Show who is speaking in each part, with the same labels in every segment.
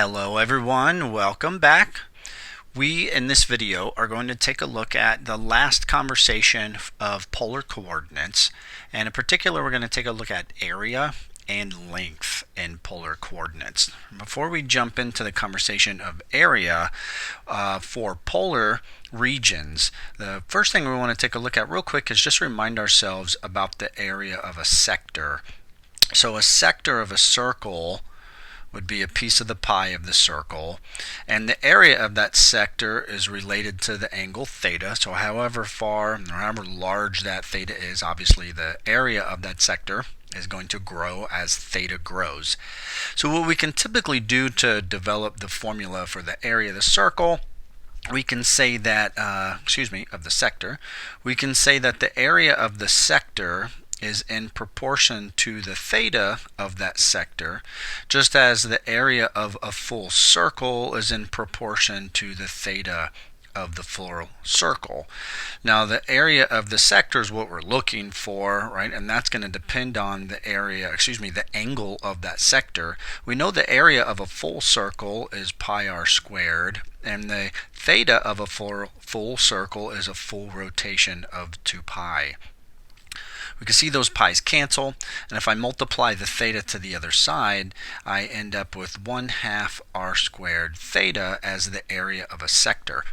Speaker 1: Hello everyone, welcome back. We in this video are going to take a look at the last conversation of polar coordinates, and in particular we're going to take a look at area and length in polar coordinates. Before we jump into the conversation of area for polar regions, the first thing we want to take a look at real quick is just remind ourselves about the area of a sector. So a sector of a circle would be a piece of the pie of the circle, and the area of that sector is related to the angle theta. So however far or however large that theta is, obviously the area of that sector is going to grow as theta grows. So what we can typically do to develop the formula for the area of the circle, we can say that, of the sector, we can say that the area of the sector is in proportion to the theta of that sector, just as the area of a full circle is in proportion to the theta of the full circle. Now the area of the sector is what we're looking for, right? And that's going to depend on the the angle of that sector. We know the area of a full circle is pi r squared, and the theta of a full circle is a full rotation of 2 pi. We can see those pi's cancel, and if I multiply the theta to the other side, I end up with 1/2 r squared theta as the area of a sector.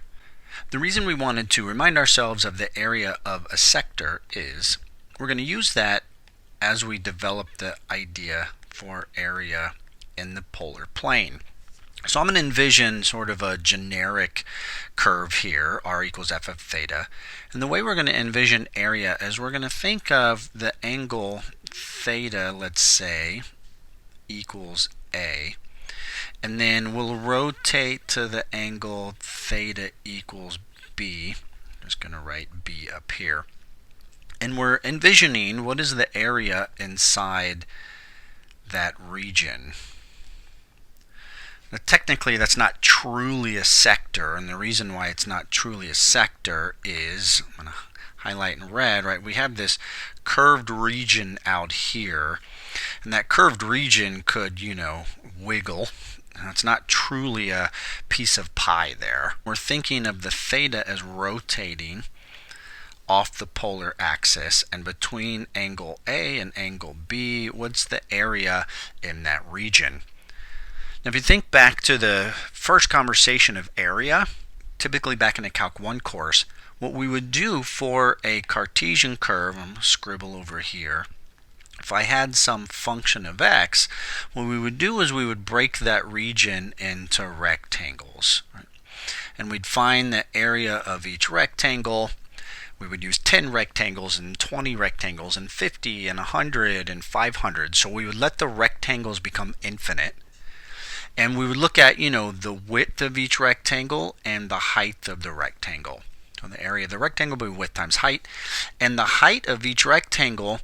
Speaker 1: The reason we wanted to remind ourselves of the area of a sector is we're going to use that as we develop the idea for area in the polar plane. So I'm going to envision sort of a generic curve here, r equals f of theta. And the way we're going to envision area is we're going to think of the angle theta, let's say, equals A. And then we'll rotate to the angle theta equals B. I'm just going to write B up here. And we're envisioning what is the area inside that region. Now, technically, that's not truly a sector, and the reason why it's not truly a sector is, I'm going to highlight in red, right? We have this curved region out here, and that curved region could, wiggle. It's not truly a piece of pie there. We're thinking of the theta as rotating off the polar axis, and between angle A and angle B, what's the area in that region? Now, if you think back to the first conversation of area, typically back in a Calc 1 course, what we would do for a Cartesian curve, I'm going to scribble over here, if I had some function of x, what we would do is we would break that region into rectangles. Right? And we'd find the area of each rectangle. We would use 10 rectangles and 20 rectangles and 50 and 100 and 500. So we would let the rectangles become infinite. And we would look at, the width of each rectangle and the height of the rectangle. So the area of the rectangle would be width times height. And the height of each rectangle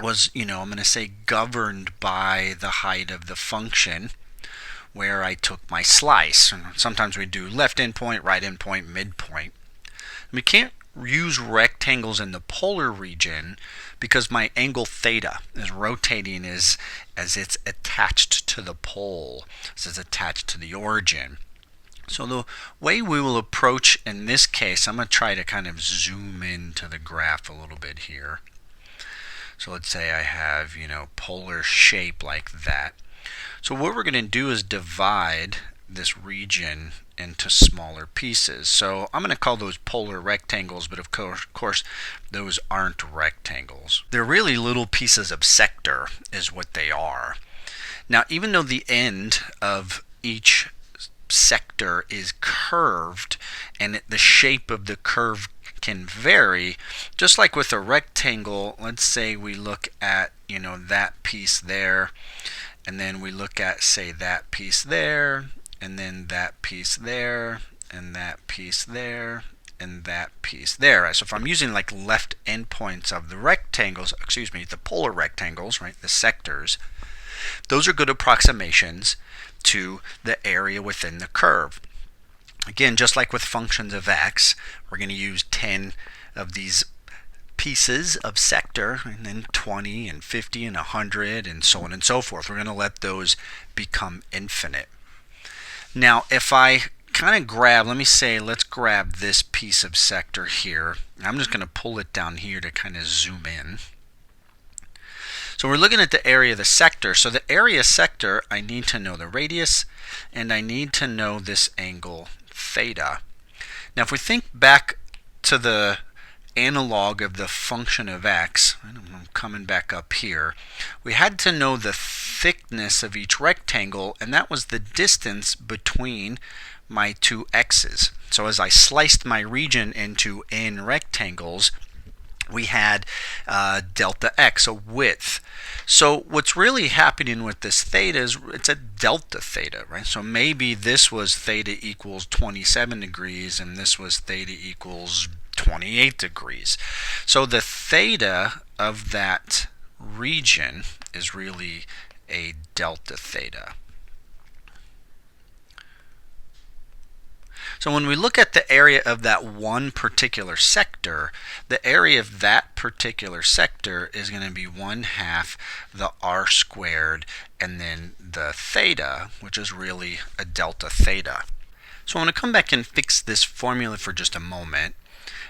Speaker 1: was, I'm going to say, governed by the height of the function where I took my slice. And sometimes we do left endpoint, right endpoint, midpoint. We can't use rectangles in the polar region because my angle theta is rotating as it's attached to the pole, as it's attached to the origin. So the way we will approach in this case, I'm going to try to kind of zoom into the graph a little bit here. So let's say I have, polar shape like that. So what we're going to do is divide this region into smaller pieces. So I'm going to call those polar rectangles, but of course those aren't rectangles. They're really little pieces of sector is what they are. Now, even though the end of each sector is curved and the shape of the curve can vary, just like with a rectangle, let's say we look at, that piece there, and then we look at, say, that piece there, and then that piece there, and that piece there, and that piece there. So if I'm using like left endpoints of the rectangles, the polar rectangles, right, the sectors, those are good approximations to the area within the curve. Again, just like with functions of x, we're going to use 10 of these pieces of sector, and then 20 and 50 and 100 and so on and so forth. We're going to let those become infinite. Now, if I kind of grab, let me say, let's grab this piece of sector here. I'm just going to pull it down here to kind of zoom in. So we're looking at the area of the sector. So the area sector, I need to know the radius, and I need to know this angle theta. Now, if we think back to the analog of the function of x, I'm coming back up here, we had to know the thickness of each rectangle, and that was the distance between my two x's. So as I sliced my region into n rectangles, we had delta x, a width. So what's really happening with this theta is it's a delta theta, right? So maybe this was theta equals 27 degrees and this was theta equals 28 degrees. So the theta of that region is really a delta theta. So when we look at the area of that one particular sector, the area of that particular sector is going to be 1/2 the r squared and then the theta, which is really a delta theta. So I'm going to come back and fix this formula for just a moment.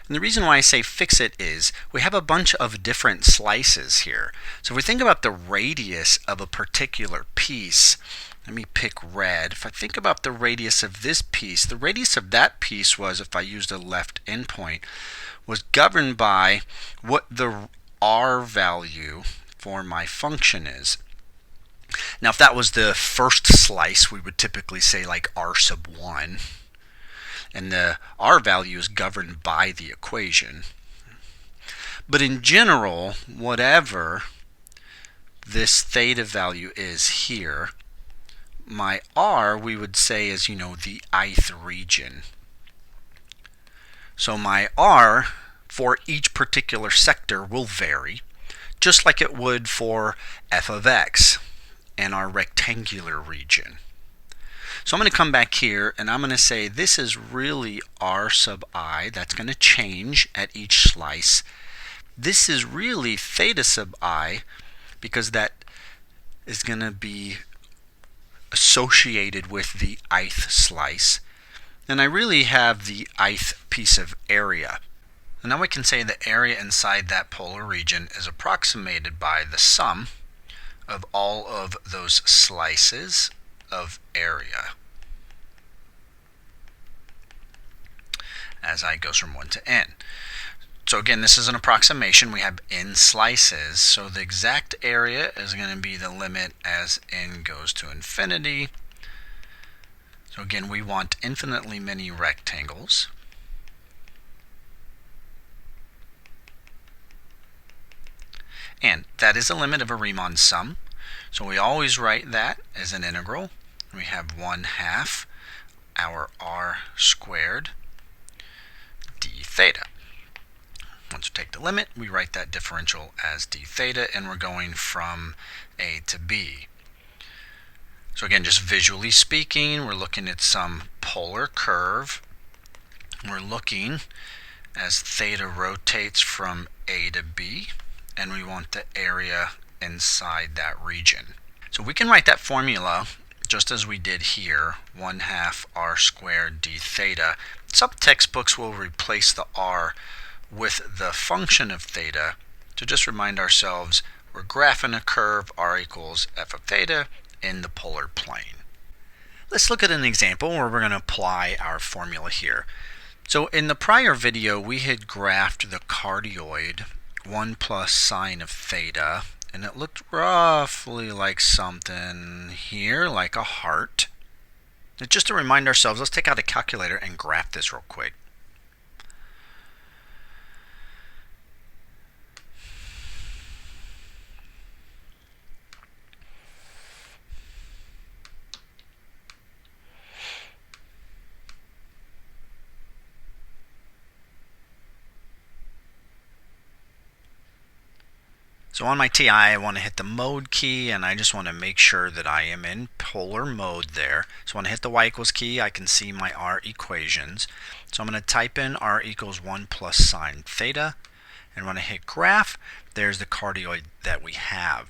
Speaker 1: And the reason why I say fix it is we have a bunch of different slices here. So if we think about the radius of a particular piece, let me pick red. If I think about the radius of this piece, the radius of that piece was, if I used a left endpoint, was governed by what the r value for my function is. Now if that was the first slice, we would typically say like r sub 1. And the r value is governed by the equation. But in general, whatever this theta value is here, my r we would say is, the ith region. So my r for each particular sector will vary, just like it would for f of x and our rectangular region. So I'm going to come back here and I'm going to say this is really r sub I. That's going to change at each slice. This is really theta sub I because that is going to be associated with the ith slice. And I really have the ith piece of area. And now we can say the area inside that polar region is approximated by the sum of all of those slices of area as I goes from 1 to n. So again, this is an approximation. We have n slices, so the exact area is going to be the limit as n goes to infinity. So again, we want infinitely many rectangles. And that is the limit of a Riemann sum. So we always write that as an integral. We have 1/2 our r squared d theta. Once we take the limit, we write that differential as d theta, and we're going from a to b. So again, just visually speaking, we're looking at some polar curve. We're looking as theta rotates from a to b, and we want the area inside that region. So we can write that formula just as we did here, 1/2 r squared d theta. Some textbooks will replace the r with the function of theta to just remind ourselves we're graphing a curve r equals f of theta in the polar plane. Let's look at an example where we're going to apply our formula here. So in the prior video we had graphed the cardioid 1 plus sine of theta, and it looked roughly like something here, like a heart. And just to remind ourselves, let's take out a calculator and graph this real quick. So on my TI, I want to hit the mode key, and I just want to make sure that I am in polar mode there. So when I hit the y equals key, I can see my r equations. So I'm going to type in r equals 1 plus sine theta, and when I hit graph, there's the cardioid that we have.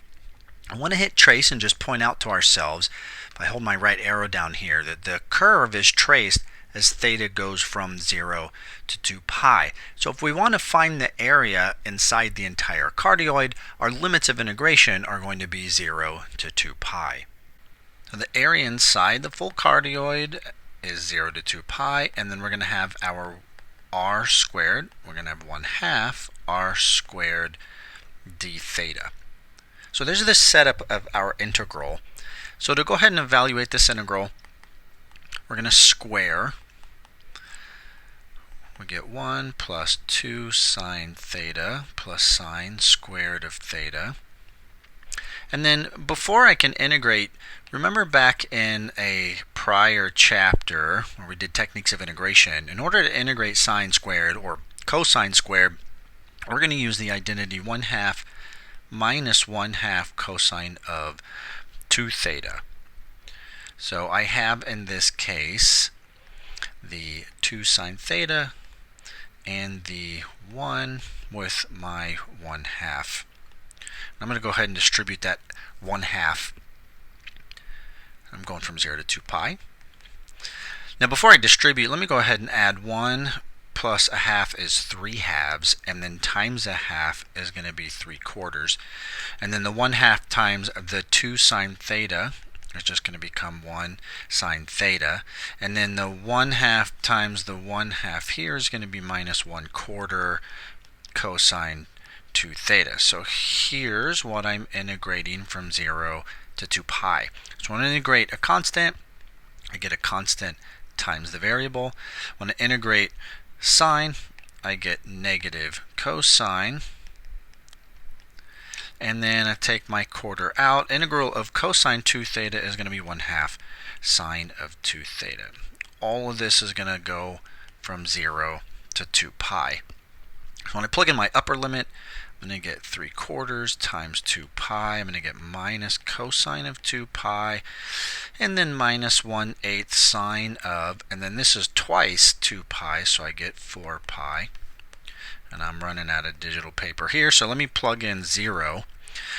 Speaker 1: I want to hit trace and just point out to ourselves, if I hold my right arrow down here, that the curve is traced as theta goes from 0 to 2 pi. So if we want to find the area inside the entire cardioid, our limits of integration are going to be 0 to 2 pi. So the area inside the full cardioid is 0 to 2 pi, and then we're going to have our r squared. We're going to have 1/2 r squared d theta. So there's this setup of our integral. So to go ahead and evaluate this integral, we're going to square. We get 1 plus 2 sine theta plus sine squared of theta. And then before I can integrate, remember back in a prior chapter where we did techniques of integration, in order to integrate sine squared or cosine squared, we're going to use the identity 1/2 minus 1/2 cosine of 2 theta. So I have in this case the 2 sine theta and the 1 with my 1/2. I'm going to go ahead and distribute that 1/2. I'm going from 0 to 2 pi. Now before I distribute, let me go ahead and add 1 plus 1/2 is 3/2, and then times 1/2 is going to be 3/4. And then the 1/2 times the 2 sine theta is just going to become 1 sine theta. And then the 1/2 times the 1/2 here is going to be minus 1/4 cosine 2 theta. So here's what I'm integrating from 0 to 2 pi. So when I integrate a constant, I get a constant times the variable. When I integrate sine, I get negative cosine. And then I take my quarter out. Integral of cosine 2 theta is going to be 1/2 sine of 2 theta. All of this is going to go from 0 to 2 pi. So when I plug in my upper limit, I'm going to get 3/4 times 2 pi. I'm going to get minus cosine of 2 pi, and then minus 1/8 sine of, and then this is twice 2 pi, so I get 4 pi. And I'm running out of digital paper here, so let me plug in 0.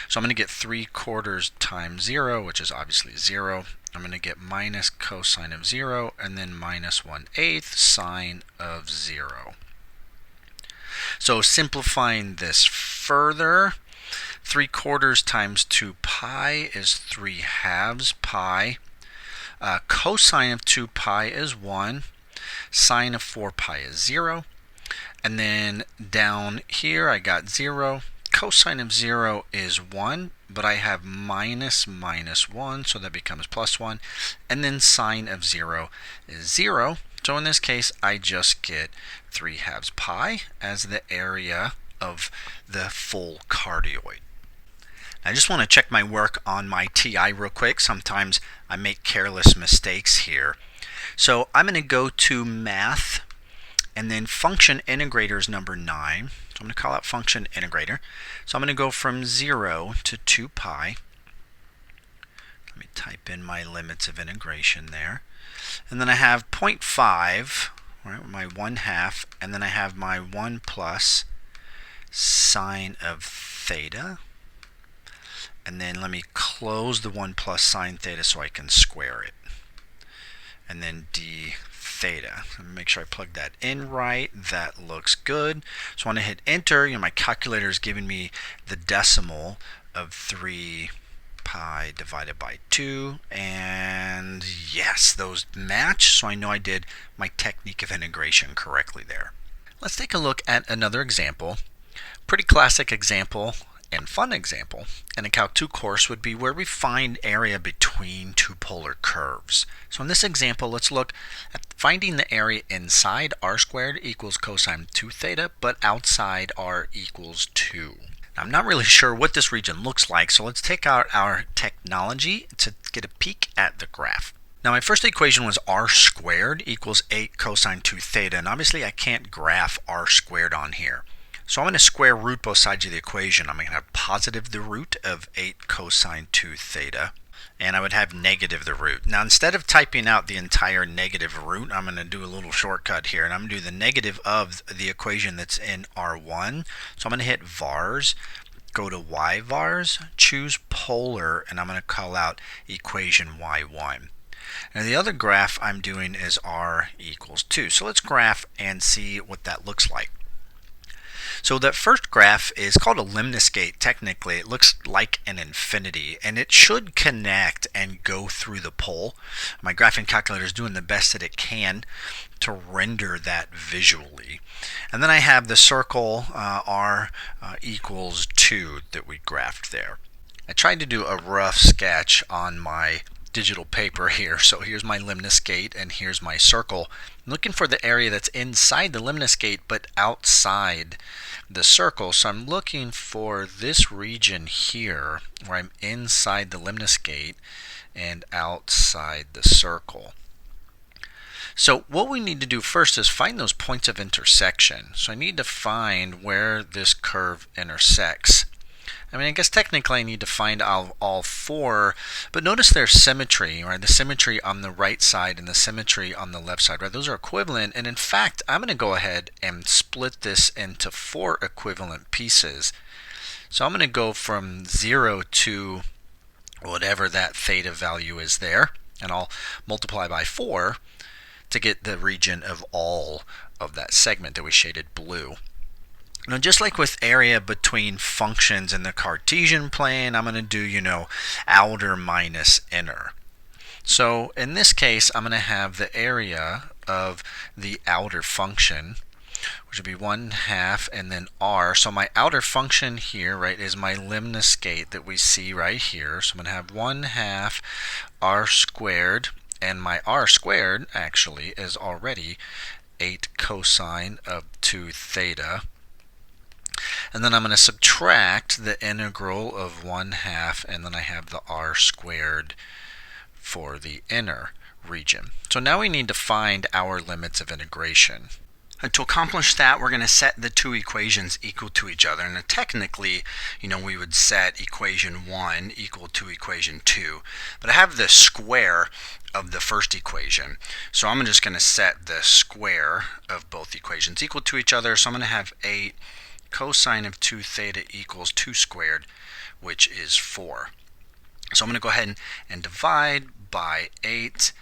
Speaker 1: So I'm going to get 3/4 times 0, which is obviously 0. I'm going to get minus cosine of 0, and then minus 1/8 sine of 0. So simplifying this further, 3/4 times 2 pi is 3/2 pi. Cosine of 2 pi is 1. Sine of 4 pi is 0. And then down here I got 0. Cosine of 0 is 1, but I have minus 1, so that becomes plus 1. And then sine of 0 is 0. So in this case, I just get 3/2 pi as the area of the full cardioid. I just want to check my work on my TI real quick. Sometimes I make careless mistakes here. So I'm going to go to Math, and then Function Integrator is number 9. So I'm going to call out Function Integrator. So I'm going to go from 0 to 2 pi. Let me type in my limits of integration there. And then I have 0.5, right, my 1/2, and then I have my 1 plus sine of theta. And then let me close the 1 plus sine theta so I can square it. And then d theta. Let me make sure I plug that in right. That looks good. So when I hit enter, my calculator is giving me the decimal of 3 pi divided by 2, and yes, those match, so I know I did my technique of integration correctly there. Let's take a look at another example. Pretty classic example and fun example in a Calc 2 course would be where we find area between two polar curves. So in this example, let's look at finding the area inside r squared equals cosine 2 theta, but outside r equals 2. I'm not really sure what this region looks like, so let's take out our technology to get a peek at the graph. Now my first equation was r squared equals 8 cosine 2 theta, and obviously I can't graph r squared on here. So I'm going to square root both sides of the equation. I'm going to have positive the root of 8 cosine 2 theta, and I would have negative the root. Now instead of typing out the entire negative root, I'm going to do a little shortcut here, and I'm going to do the negative of the equation that's in R1. So I'm going to hit vars go to y-vars, choose polar, and I'm going to call out equation y1. Now the other graph I'm doing is r equals 2. So let's graph and see what that looks like. So that first graph is called a lemniscate. Technically, it looks like an infinity, and it should connect and go through the pole. My graphing calculator is doing the best that it can to render that visually. And then I have the circle r equals 2 that we graphed there. I tried to do a rough sketch on my digital paper here. So here's my lemniscate and here's my circle. I'm looking for the area that's inside the lemniscate but outside the circle. So I'm looking for this region here where I'm inside the lemniscate and outside the circle. So what we need to do first is find those points of intersection. So I need to find where this curve intersects. I guess technically I need to find all four, but notice there's symmetry, right? The symmetry on the right side and the symmetry on the left side, right? Those are equivalent, and in fact, I'm going to go ahead and split this into 4 equivalent pieces. So I'm going to go from 0 to whatever that theta value is there, and I'll multiply by 4 to get the region of all of that segment that we shaded blue. Now, just like with area between functions in the Cartesian plane, I'm going to do, outer minus inner. So in this case, I'm going to have the area of the outer function, which would be 1/2 and then r. So my outer function here, right, is my lemniscate that we see right here. So I'm going to have 1/2 r squared, and my r squared actually is already 8 cosine of 2 theta. And then I'm going to subtract the integral of 1/2, and then I have the r squared for the inner region. So now we need to find our limits of integration. And to accomplish that, we're going to set the two equations equal to each other. And technically, we would set equation 1 equal to equation 2. But I have the square of the first equation. So I'm just going to set the square of both equations equal to each other. So I'm going to have 8 cosine of 2 theta equals 2 squared, which is 4. So I'm going to go ahead and divide by 8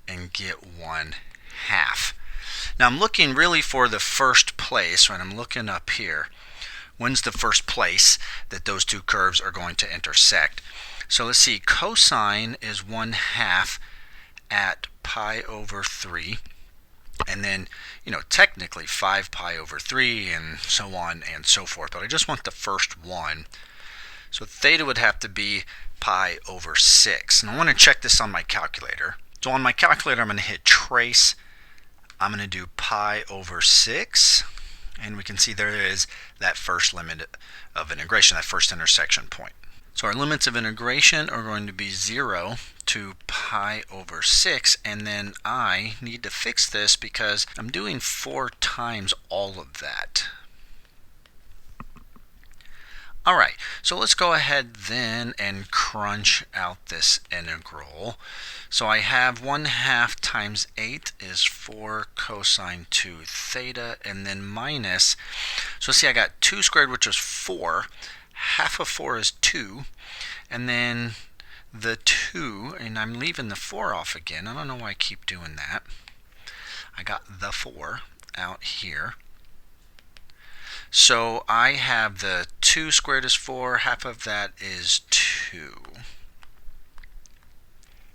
Speaker 1: and get 1/2. Now I'm looking really for the first place, right? I'm looking up here. When's the first place that those two curves are going to intersect? So let's see, cosine is 1/2 at pi over 3. And then, technically 5 pi over 3 and so on and so forth. But I just want the first one. So theta would have to be pi over 6. And I want to check this on my calculator. So on my calculator, I'm going to hit trace. I'm going to do pi over 6. And we can see there is that first limit of integration, that first intersection point. So our limits of integration are going to be 0 to pi over 6, and then I need to fix this because I'm doing 4 times all of that. Alright, so let's go ahead then and crunch out this integral. So I have 1/2 times 8 is 4 cosine 2 theta, and then minus, so see I got 2 squared, which is 4. Half of 4 is 2, and then the 2, and I'm leaving the 4 off again. I don't know why I keep doing that. I got the 4 out here. So I have the 2 squared is 4, half of that is 2.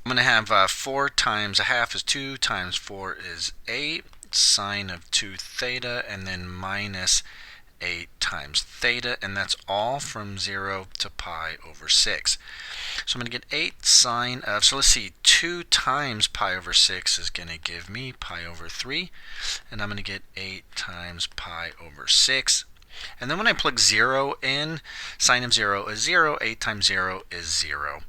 Speaker 1: I'm going to have 4 times a half is 2 times 4 is 8, sine of 2 theta, and then minus 8 times theta, and that's all from 0 to pi over 6. So I'm going to get 8 sine of, so let's see, 2 times pi over 6 is going to give me pi over 3, and I'm going to get 8 times pi over 6. And then when I plug 0 in, sine of 0 is 0, 8 times 0 is 0.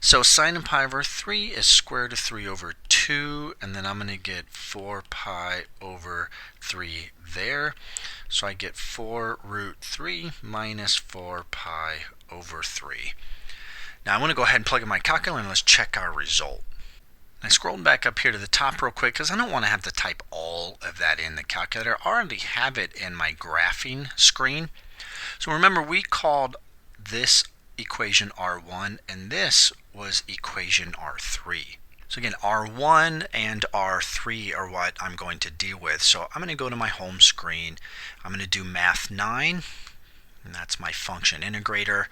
Speaker 1: So sine of pi over 3 is square root of 3 over 2, and then I'm going to get 4 pi over 3 there. So I get 4 root 3 minus 4 pi over 3. Now I want to go ahead and plug in my calculator and let's check our result. I scrolled back up here to the top real quick because I don't want to have to type all of that in the calculator. I already have it in my graphing screen. So remember, we called this equation R1, and this was equation R3. So again, R1 and R3 are what I'm going to deal with. So I'm going to go to my home screen. I'm going to do Math 9, and that's my function integrator.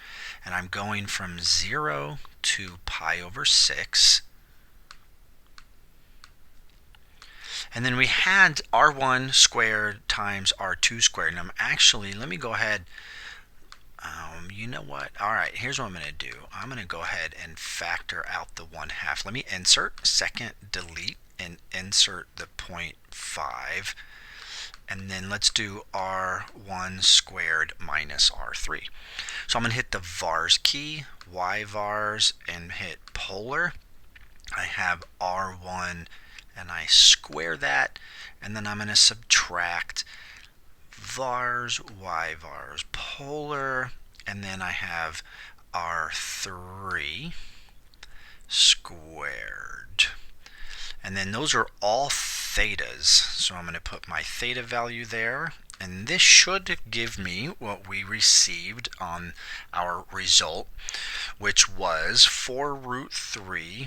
Speaker 1: And I'm going from 0 to pi over 6. And then we had R1 squared times R2 squared. And let me go ahead. You know what? All right, here's what I'm going to do. I'm going to go ahead and factor out the 1/2. Let me insert, second, delete, and insert the 0.5. And then let's do R1 squared minus R3. So I'm going to hit the vars key, Y vars, and hit polar. I have R1 and I square that, and then I'm going to subtract vars, Y vars, polar, and then I have R3 squared. And then those are all thetas. So I'm going to put my theta value there. And this should give me what we received on our result, which was 4 root 3.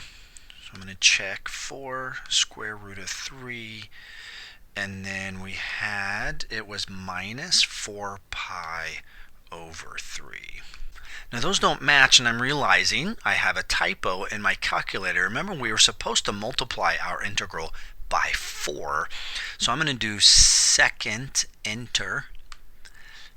Speaker 1: So I'm going to check 4 square root of 3. And then it was minus 4 pi over 3. Now those don't match, and I'm realizing I have a typo in my calculator. Remember, we were supposed to multiply our integral by 4. So I'm going to do second enter,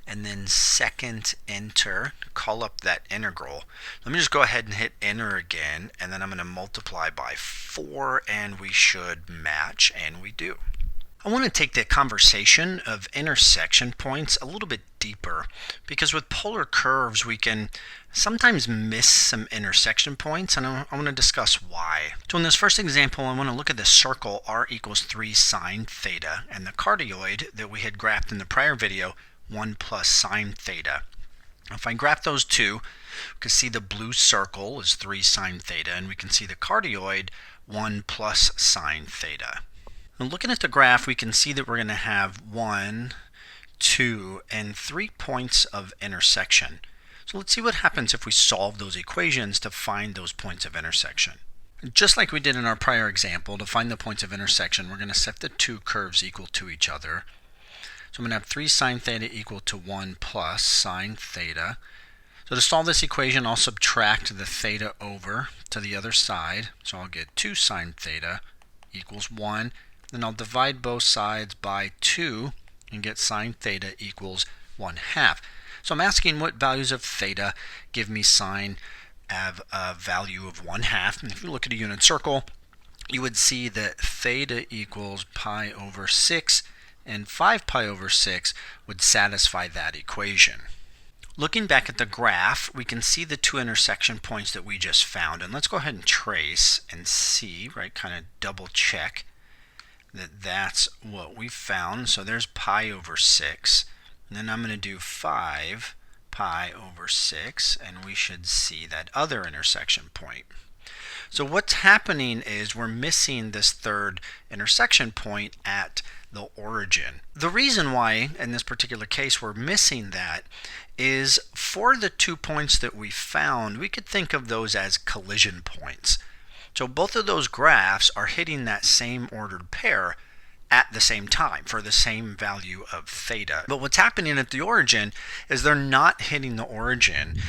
Speaker 1: and then second enter, call up that integral. Let me just go ahead and hit enter again, and then I'm going to multiply by 4, and we should match, and we do. I want to take the conversation of intersection points a little bit deeper, because with polar curves we can sometimes miss some intersection points, and I want to discuss why. So in this first example, I want to look at the circle r equals 3 sine theta, and the cardioid that we had graphed in the prior video, 1 plus sine theta. If I graph those two, we can see the blue circle is 3 sine theta, and we can see the cardioid 1 plus sine theta. Now looking at the graph, we can see that we're going to have 1, 2, and 3 points of intersection. So let's see what happens if we solve those equations to find those points of intersection. Just like we did in our prior example, to find the points of intersection, we're going to set the two curves equal to each other. So I'm going to have 3 sine theta equal to 1 plus sine theta. So to solve this equation, I'll subtract the theta over to the other side. So I'll get 2 sine theta equals 1. Then I'll divide both sides by 2 and get sine theta equals 1/2. So I'm asking what values of theta give me sine of a value of 1/2. And if you look at a unit circle, you would see that theta equals pi over 6, and 5 pi over 6 would satisfy that equation. Looking back at the graph, we can see the two intersection points that we just found. And let's go ahead and trace and see, right, kind of double check that that's what we found. So there's pi over 6. And then I'm going to do 5 pi over 6, and we should see that other intersection point. So what's happening is we're missing this third intersection point at the origin. The reason why, in this particular case, we're missing that is for the 2 points that we found, we could think of those as collision points. So both of those graphs are hitting that same ordered pair at the same time for the same value of theta. But what's happening at the origin is they're not hitting the origin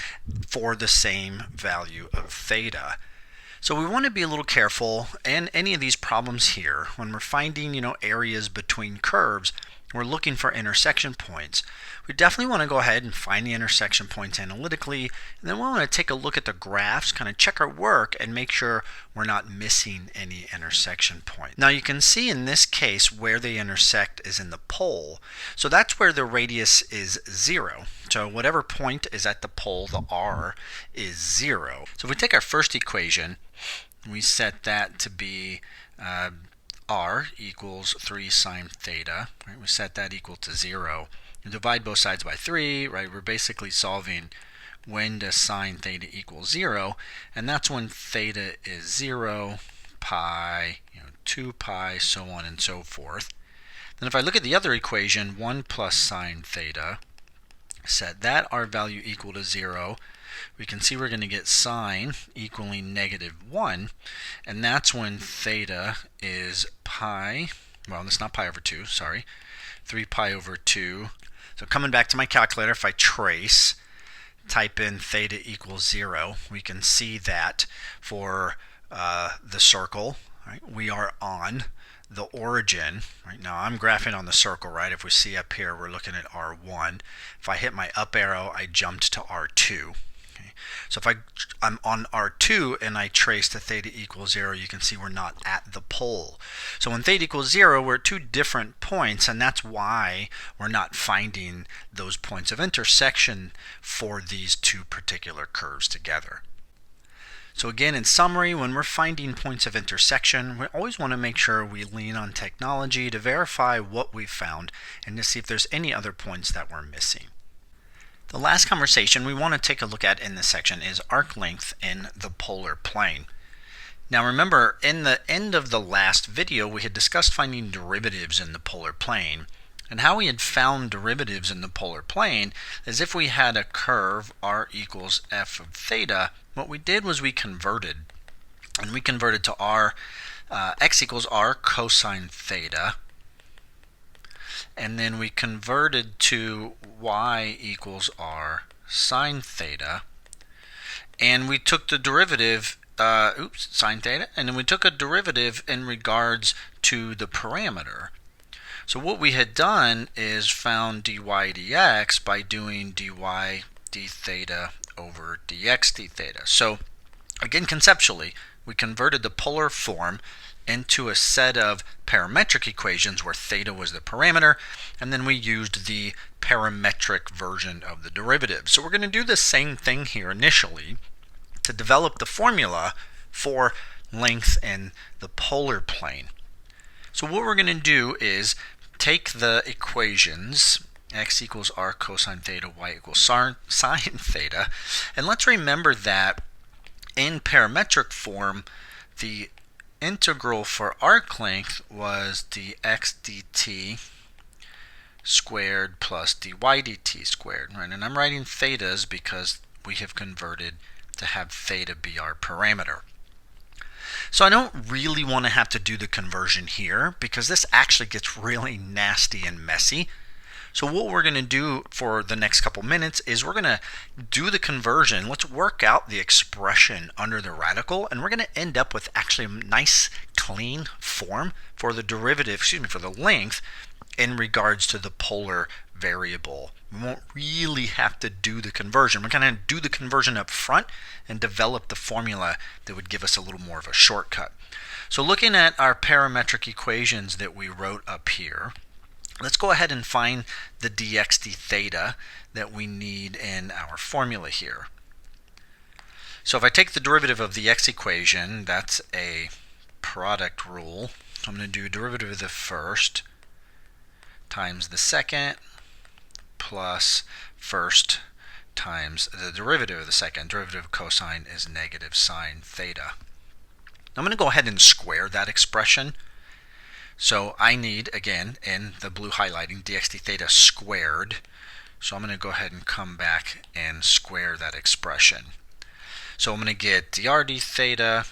Speaker 1: for the same value of theta. So we want to be a little careful in any of these problems here when we're finding, areas between curves. We're looking for intersection points. We definitely want to go ahead and find the intersection points analytically, and then we want to take a look at the graphs, kind of check our work, and make sure we're not missing any intersection point. Now you can see in this case where they intersect is in the pole. So that's where the radius is 0. So whatever point is at the pole, the r is 0. So if we take our first equation, we set that to be r equals 3 sine theta. Right? We set that equal to 0. And divide both sides by 3. Right? We're basically solving when does sine theta equal 0, and that's when theta is 0, pi, 2 pi, so on and so forth. Then if I look at the other equation, 1 plus sine theta set that R value equal to 0, we can see we're going to get sine equaling -1, and that's when theta is pi, well, that's not pi over 2, sorry, 3 pi over 2. So coming back to my calculator, if I type in theta equals 0, we can see that for the circle, right, we are on the origin. Right now I'm graphing on the circle, right? If we see up here, we're looking at R1. If I hit my up arrow, I jumped to R2. Okay. So if I'm on R2 and I trace to theta equals 0, you can see we're not at the pole. So when theta equals 0, we're at two different points, and that's why we're not finding those points of intersection for these two particular curves together. So again, in summary, when we're finding points of intersection, we always want to make sure we lean on technology to verify what we've found and to see if there's any other points that we're missing. The last conversation we want to take a look at in this section is arc length in the polar plane. Now remember, in the end of the last video, we had discussed finding derivatives in the polar plane. And how we had found derivatives in the polar plane is if we had a curve r equals f of theta, what we did was we converted. And we converted to x equals r cosine theta. And then we converted to y equals r sine theta. And we took the derivative, sine theta, and then we took a derivative in regards to the parameter. So what we had done is found dy dx by doing dy d theta over dx d theta. So again, conceptually, we converted the polar form into a set of parametric equations where theta was the parameter, and then we used the parametric version of the derivative. So we're going to do the same thing here initially to develop the formula for length in the polar plane. So what we're going to do is take the equations x equals r cosine theta, y equals sine theta, and let's remember that in parametric form, the integral for arc length was dx dt squared plus dy dt squared, right? And I'm writing thetas because we have converted to have theta be our parameter. So I don't really want to have to do the conversion here because this actually gets really nasty and messy. So what we're going to do for the next couple minutes is we're going to do the conversion. Let's work out the expression under the radical, and we're going to end up with actually a nice clean form for the derivative, for the length in regards to the polar variable. We won't really have to do the conversion. We're going to do the conversion up front and develop the formula that would give us a little more of a shortcut. So looking at our parametric equations that we wrote up here, let's go ahead and find the dx d theta that we need in our formula here. So if I take the derivative of the x equation, that's a product rule. So I'm going to do derivative of the first times the second plus first times the derivative of the second. Derivative of cosine is negative sine theta. I'm going to go ahead and square that expression. So I need, again, in the blue highlighting, dx d theta squared. So I'm going to go ahead and come back and square that expression. So I'm going to get dr d theta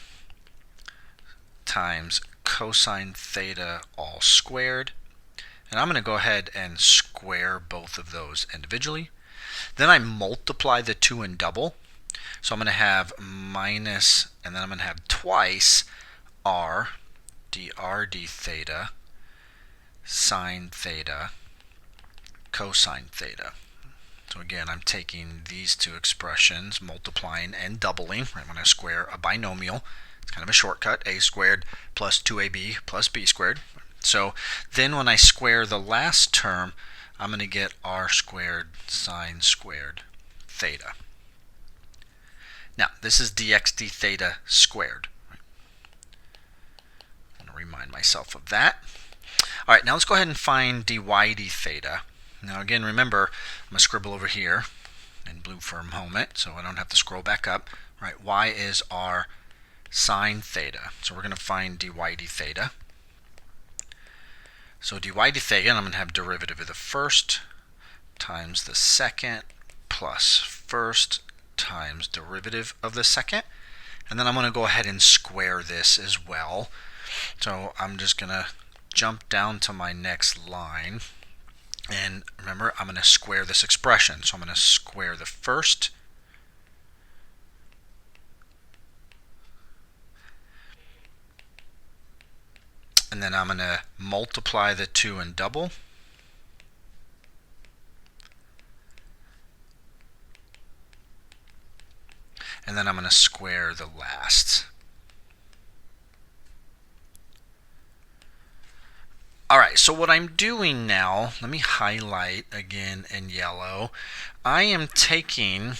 Speaker 1: times cosine theta all squared. And I'm going to go ahead and square both of those individually. Then I multiply the two and double. So I'm going to have minus, and then I'm going to have twice r dr d theta sine theta cosine theta. So again, I'm taking these two expressions, multiplying and doubling. Right, when I square a binomial, it's kind of a shortcut, a squared plus 2ab plus b squared. So then when I square the last term, I'm going to get r squared sine squared theta. Now, this is dx d theta squared. I want to remind myself of that. All right, now let's go ahead and find dy d theta. Now again, remember, I'm going to scribble over here in blue for a moment so I don't have to scroll back up. Right, y is r sine theta. So we're going to find dy d theta. So dy d theta, and I'm going to have derivative of the first times the second plus first times derivative of the second. And then I'm going to go ahead and square this as well. So I'm just going to jump down to my next line. And remember, I'm going to square this expression. So I'm going to square the first. And then I'm going to multiply the 2 and double. And then I'm going to square the last. All right, so what I'm doing now, let me highlight again in yellow. I am taking,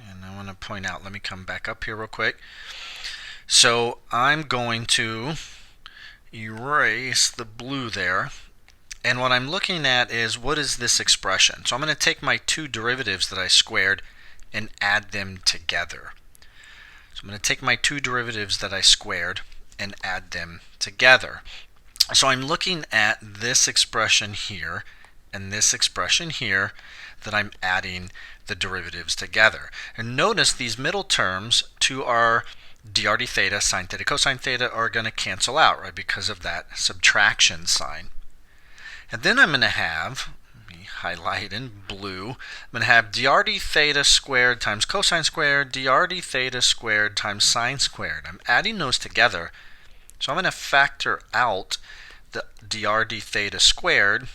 Speaker 1: and I want to point out, let me come back up here real quick. So I'm going to erase the blue there. And what I'm looking at is, what is this expression? So I'm going to take my two derivatives that I squared and add them together. So I'm going to take my two derivatives that I squared and add them together. So I'm looking at this expression here and this expression here that I'm adding the derivatives together. And notice these middle terms to our dr d theta, sine theta, cosine theta are going to cancel out, right, because of that subtraction sign. And then I'm going to have, let me highlight in blue, I'm going to have dr d theta squared times cosine squared, dr d theta squared times sine squared. I'm adding those together. So I'm going to factor out the dr d theta squared,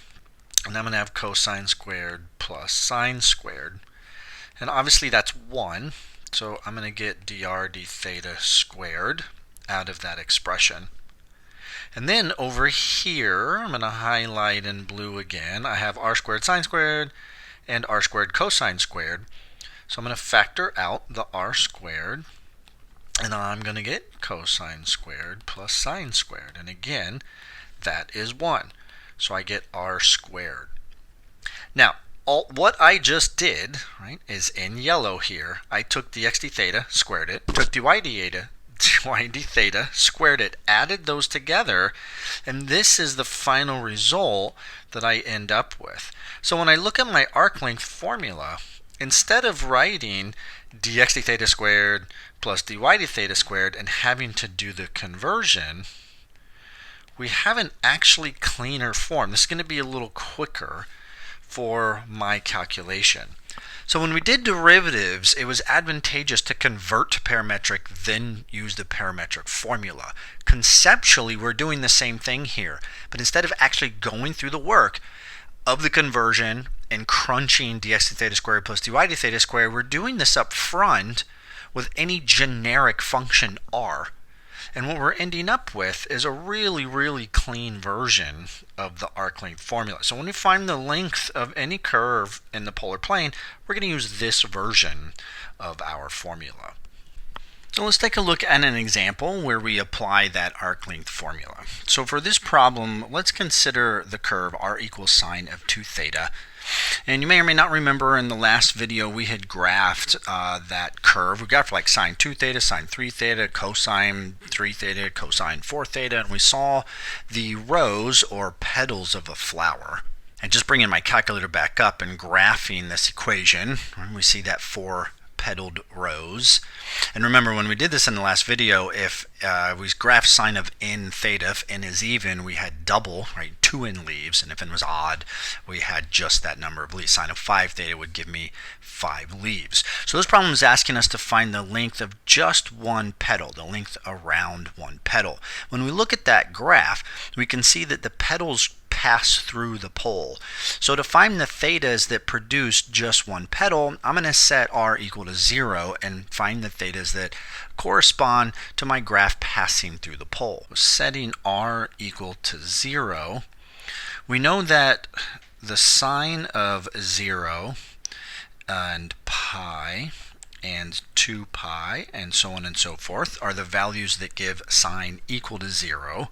Speaker 1: and I'm going to have cosine squared plus sine squared. And obviously that's 1, so I'm going to get dr d theta squared out of that expression. And then over here, I'm going to highlight in blue again. I have r squared sine squared and r squared cosine squared. So I'm going to factor out the r squared, and I'm going to get cosine squared plus sine squared. And again, that is 1. So I get r squared. Now, what I just did, right, is in yellow here, I took dx d theta, squared it, took dy d theta, squared it, added those together, and this is the final result that I end up with. So when I look at my arc length formula, instead of writing dx d theta squared plus dy d theta squared and having to do the conversion, we have an actually cleaner form. This is going to be a little quicker for my calculation. So when we did derivatives, it was advantageous to convert to parametric, then use the parametric formula. Conceptually, we're doing the same thing here, but instead of actually going through the work of the conversion and crunching dx d theta squared plus dy d theta squared, we're doing this up front with any generic function r. And what we're ending up with is a really, really clean version of the arc length formula. So when we find the length of any curve in the polar plane, we're going to use this version of our formula. So let's take a look at an example where we apply that arc length formula. So for this problem, let's consider the curve r equals sine of 2 theta. And you may or may not remember in the last video we had graphed that curve. We graphed like sine 2 theta, sine 3 theta, cosine 3 theta, cosine 4 theta, and we saw the rows or petals of a flower. And just bringing my calculator back up and graphing this equation, we see that 4 petaled rows. And remember, when we did this in the last video, if we graph sine of n theta, if n is even, we had double, right, 2 n leaves, and if n was odd, we had just that number of leaves. Sine of 5 theta would give me 5 leaves. So this problem is asking us to find the length of just one petal, the length around one petal. When we look at that graph, we can see that the petals pass through the pole. So to find the thetas that produce just one petal, I'm going to set r equal to 0 and find the thetas that correspond to my graph passing through the pole. Setting r equal to 0, we know that the sine of 0 and pi and 2 pi and so on and so forth are the values that give sine equal to 0.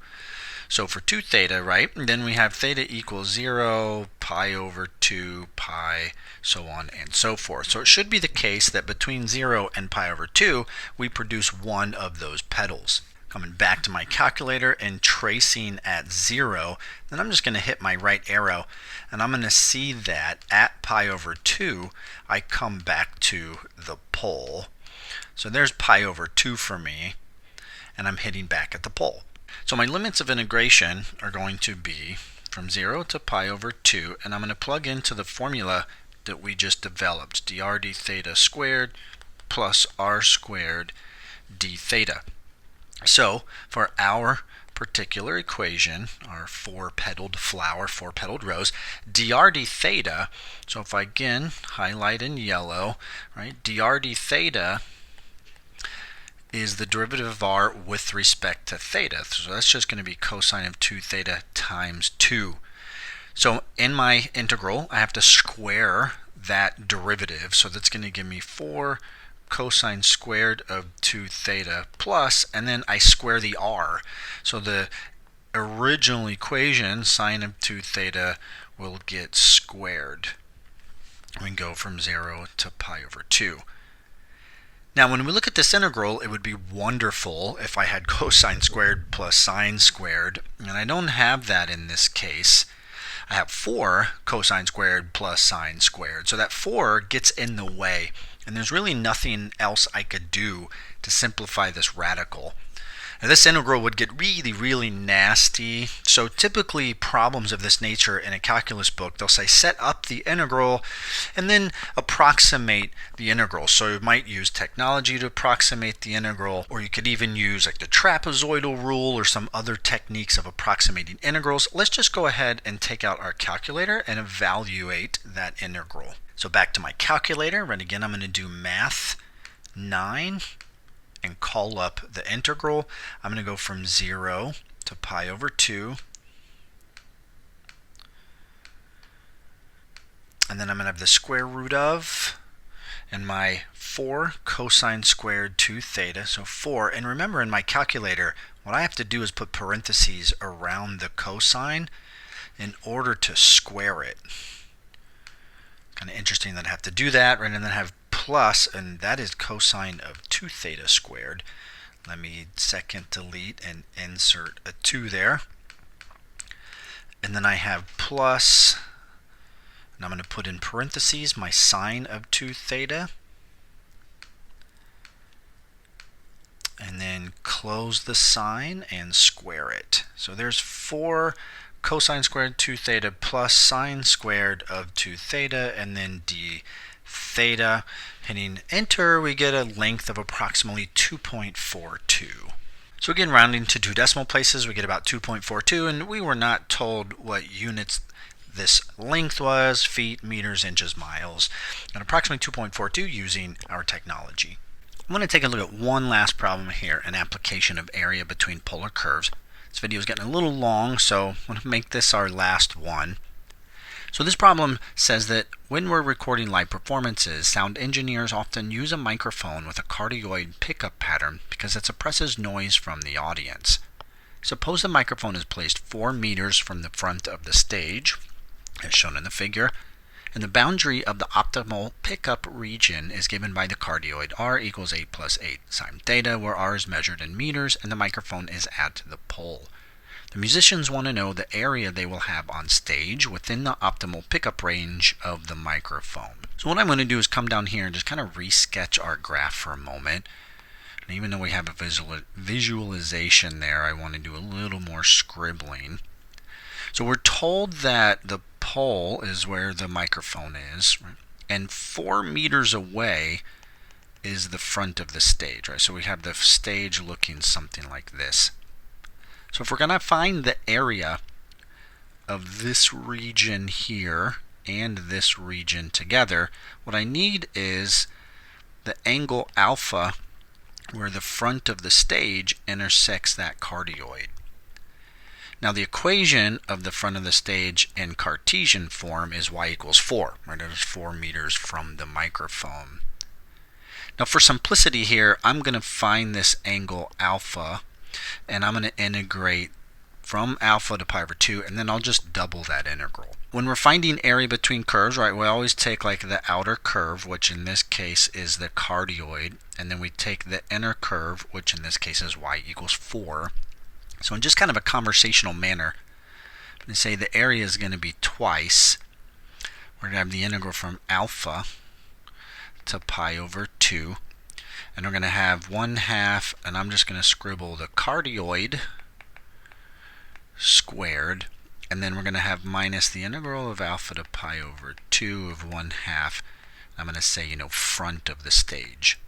Speaker 1: So for 2 theta, right, then we have theta equals 0, pi over 2, pi, so on and so forth. So it should be the case that between 0 and pi over 2, we produce one of those petals. Coming back to my calculator and tracing at 0, then I'm just going to hit my right arrow, and I'm going to see that at pi over 2, I come back to the pole. So there's pi over 2 for me, and I'm hitting back at the pole. So my limits of integration are going to be from 0 to pi over 2, and I'm going to plug into the formula that we just developed, dr d theta squared plus r squared d theta. So for our particular equation, our four-petaled flower, four-petaled rose, dr d theta, so if I again highlight in yellow, right, dr d theta is the derivative of r with respect to theta. So that's just going to be cosine of 2 theta times 2. So in my integral, I have to square that derivative. So that's going to give me 4 cosine squared of 2 theta plus, and then I square the r. So the original equation, sine of 2 theta, will get squared. We can go from 0 to pi over 2. Now when we look at this integral, it would be wonderful if I had cosine squared plus sine squared, and I don't have that in this case. I have 4 cosine squared plus sine squared, so that 4 gets in the way, and there's really nothing else I could do to simplify this radical. Now this integral would get really nasty. So typically problems of this nature in a calculus book, they'll say set up the integral and then approximate the integral. So you might use technology to approximate the integral, or you could even use like the trapezoidal rule or some other techniques of approximating integrals. Let's just go ahead and take out our calculator and evaluate that integral. So back to my calculator, and again I'm going to do math 9 and call up the integral. I'm going to go from 0 to pi over 2. And then I'm going to have the square root of, and my 4 cosine squared 2 theta, so 4. And remember in my calculator, what I have to do is put parentheses around the cosine in order to square it. Kind of interesting that I have to do that, right? And then have plus, and that is cosine of 2 theta squared. Let me second delete and insert a 2 there. And then I have plus, and I'm going to put in parentheses my sine of 2 theta. And then close the sign and square it. So there's 4 cosine squared 2 theta plus sine squared of 2 theta, and then d theta. Hitting enter, we get a length of approximately 2.42. So again, rounding to 2 decimal places, we get about 2.42, and we were not told what units this length was: feet, meters, inches, miles, and approximately 2.42 using our technology. I'm going to take a look at one last problem here, an application of area between polar curves. This video is getting a little long, so I'm going to make this our last one. So this problem says that when we're recording live performances, sound engineers often use a microphone with a cardioid pickup pattern because it suppresses noise from the audience. Suppose the microphone is placed 4 meters from the front of the stage, as shown in the figure, and the boundary of the optimal pickup region is given by the cardioid r equals 8 plus 8 sine theta, where r is measured in meters and the microphone is at the pole. The musicians want to know the area they will have on stage within the optimal pickup range of the microphone. So what I'm going to do is come down here and just kind of re-sketch our graph for a moment. And even though we have a visualization there, I want to do a little more scribbling. So we're told that the pole is where the microphone is, right? And 4 meters away is the front of the stage, right? So we have the stage looking something like this. So if we're going to find the area of this region here and this region together, what I need is the angle alpha where the front of the stage intersects that cardioid. Now the equation of the front of the stage in Cartesian form is y equals 4, right? It is 4 meters from the microphone. Now for simplicity here, I'm going to find this angle alpha, and I'm going to integrate from alpha to pi over 2, and then I'll just double that integral. When we're finding area between curves, right, we always take like the outer curve, which in this case is the cardioid, and then we take the inner curve, which in this case is y equals 4. So in just kind of a conversational manner, I'm going to say the area is going to be twice. We're going to have the integral from alpha to pi over 2. And we're going to have 1/2, and I'm just going to scribble the cardioid squared. And then we're going to have minus the integral of alpha to pi over 2 of 1/2. I'm going to say, front of the stage.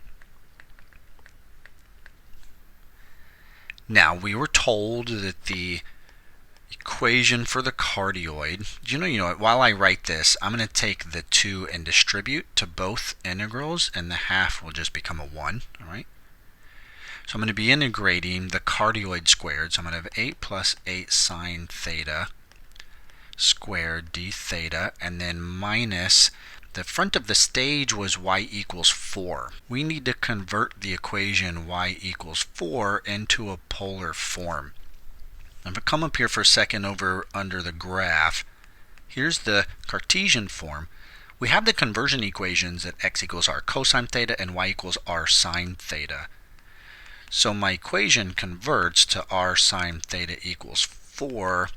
Speaker 1: Now, we were told that the equation for the cardioid, while I write this, I'm going to take the 2 and distribute to both integrals, and the half will just become a 1, all right? So I'm going to be integrating the cardioid squared, so I'm going to have 8 plus 8 sine theta squared d theta, and then minus the front of the stage was y equals 4. We need to convert the equation y equals 4 into a polar form. If I come up here for a second under the graph, here's the Cartesian form. We have the conversion equations that x equals r cosine theta and y equals r sine theta. So my equation converts to r sine theta equals 4,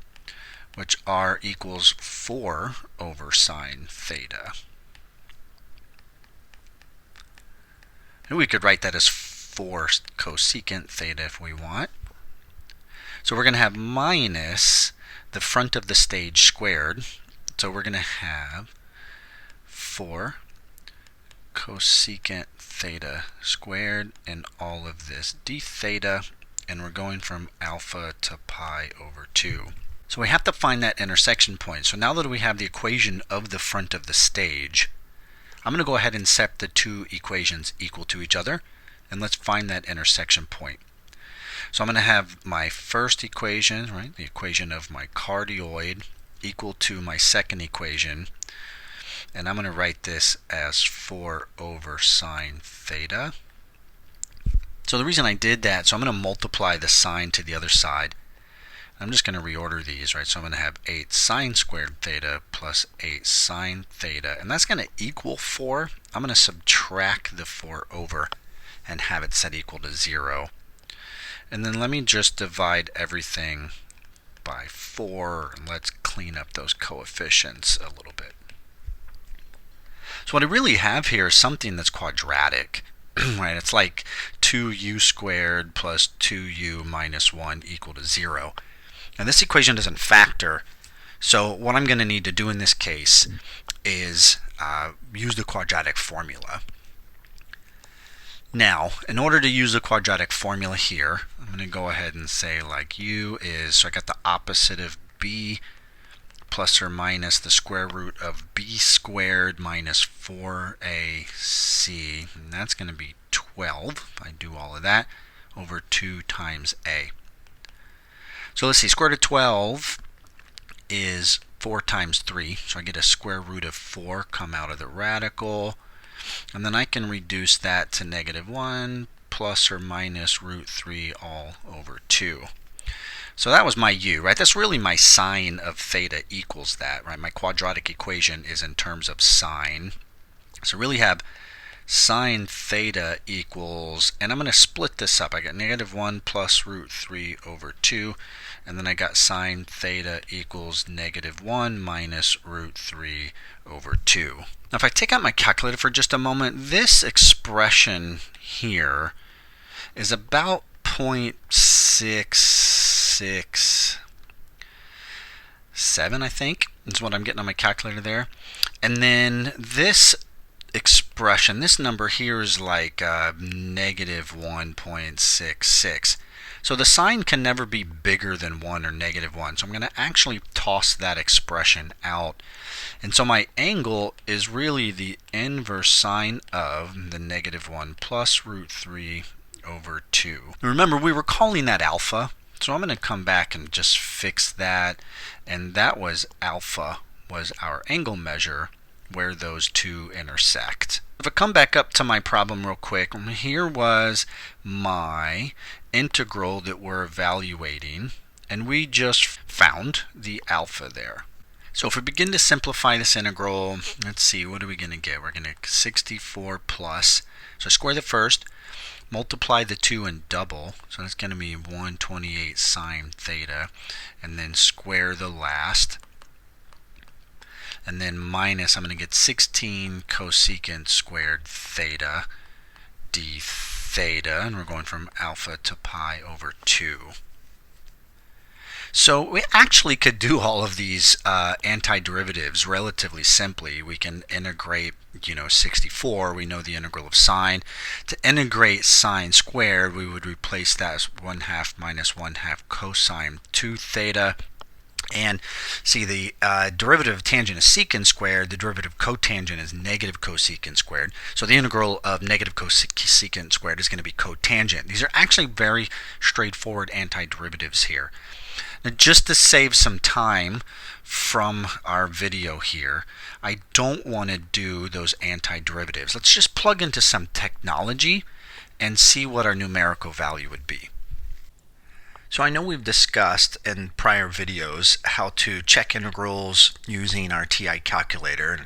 Speaker 1: which r equals 4 over sine theta. And we could write that as 4 cosecant theta if we want. So we're going to have minus the front of the stage squared. So we're going to have 4 cosecant theta squared and all of this d theta, and we're going from alpha to pi over 2. So we have to find that intersection point. So now that we have the equation of the front of the stage, I'm going to go ahead and set the 2 equations equal to each other, and let's find that intersection point. So I'm going to have my first equation, right, the equation of my cardioid, equal to my second equation, and I'm going to write this as 4 over sine theta. So the reason I did that, so I'm going to multiply the sine to the other side. I'm just going to reorder these, right? So I'm going to have 8 sine squared theta plus 8 sine theta, and that's going to equal 4. I'm going to subtract the 4 over and have it set equal to 0. And then let me just divide everything by 4, and let's clean up those coefficients a little bit. So what I really have here is something that's quadratic, right? It's like 2u squared plus 2u minus 1 equal to 0. And this equation doesn't factor, so what I'm going to need to do in this case is use the quadratic formula. Now, in order to use the quadratic formula here, I'm going to go ahead and say like u is, so I got the opposite of b plus or minus the square root of b squared minus 4ac, and that's going to be 12, if I do all of that, over 2 times a. So let's see, square root of 12 is 4 times 3, so I get a square root of 4 come out of the radical. And then I can reduce that to -1 plus or minus root 3 all over 2. So that was my u, right? That's really my sine of theta equals that, right? My quadratic equation is in terms of sine. So really have sine theta equals, and I'm going to split this up. I got -1 plus root 3 over 2, and then I got sine theta equals -1 minus root 3 over 2. Now if I take out my calculator for just a moment, this expression here is about 0.667, I think, is what I'm getting on my calculator there. And then this expression, this number here is like -1.66. So the sign can never be bigger than 1 or -1. So I'm going to actually toss that expression out. And so my angle is really the inverse sine of the -1 plus root 3 over 2. Remember, we were calling that alpha. So I'm going to come back and just fix that. And that was alpha, was our angle measure where those two intersect. If I come back up to my problem real quick, here was my integral that we're evaluating, And we just found the alpha there. So if we begin to simplify this integral, let's see, what are we going to get? We're going to 64 plus. So square the first, multiply the 2 and double. So that's going to be 128 sine theta. And then square the last. And then minus, I'm going to get 16 cosecant squared theta d theta. And we're going from alpha to pi over 2. So we actually could do all of these antiderivatives relatively simply. We can integrate, 64. We know the integral of sine. To integrate sine squared, we would replace that as 1/2 minus 1/2 cosine 2 theta. And see, the derivative of tangent is secant squared. The derivative of cotangent is negative cosecant squared. So the integral of negative cosecant squared is going to be cotangent. These are actually very straightforward antiderivatives here. Now, just to save some time from our video here, I don't want to do those antiderivatives. Let's just plug into some technology and see what our numerical value would be. So I know we've discussed in prior videos how to check integrals using our TI calculator.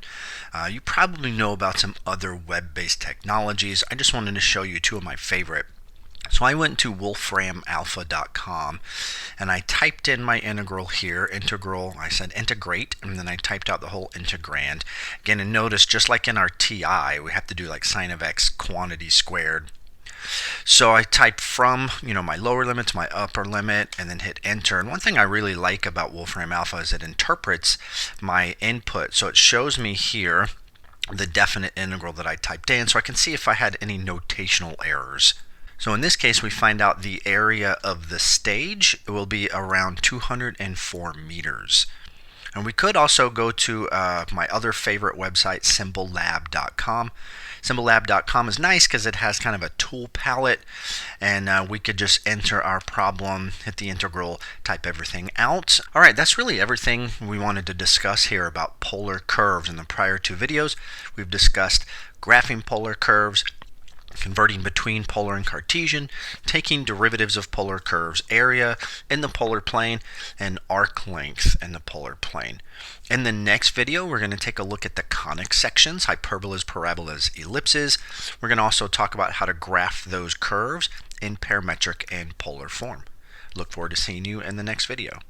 Speaker 1: You probably know about some other web-based technologies. I just wanted to show you two of my favorite. So I went to wolframalpha.com and I typed in my integral here, integral, I said integrate, and then I typed out the whole integrand. Again, and notice just like in our TI, we have to do like sine of x quantity squared. So I typed from, my lower limit to my upper limit and then hit enter. And one thing I really like about Wolfram Alpha is it interprets my input. So it shows me here the definite integral that I typed in, so I can see if I had any notational errors. So in this case, we find out the area of the stage will be around 204 meters. And we could also go to my other favorite website, symbollab.com. Symbollab.com is nice because it has kind of a tool palette, and we could just enter our problem, hit the integral, type everything out. All right, that's really everything we wanted to discuss here about polar curves. In the prior two videos, we've discussed graphing polar curves, converting between polar and Cartesian, taking derivatives of polar curves, area in the polar plane, and arc length in the polar plane. In the next video, we're going to take a look at the conic sections, hyperbolas, parabolas, ellipses. We're going to also talk about how to graph those curves in parametric and polar form. Look forward to seeing you in the next video.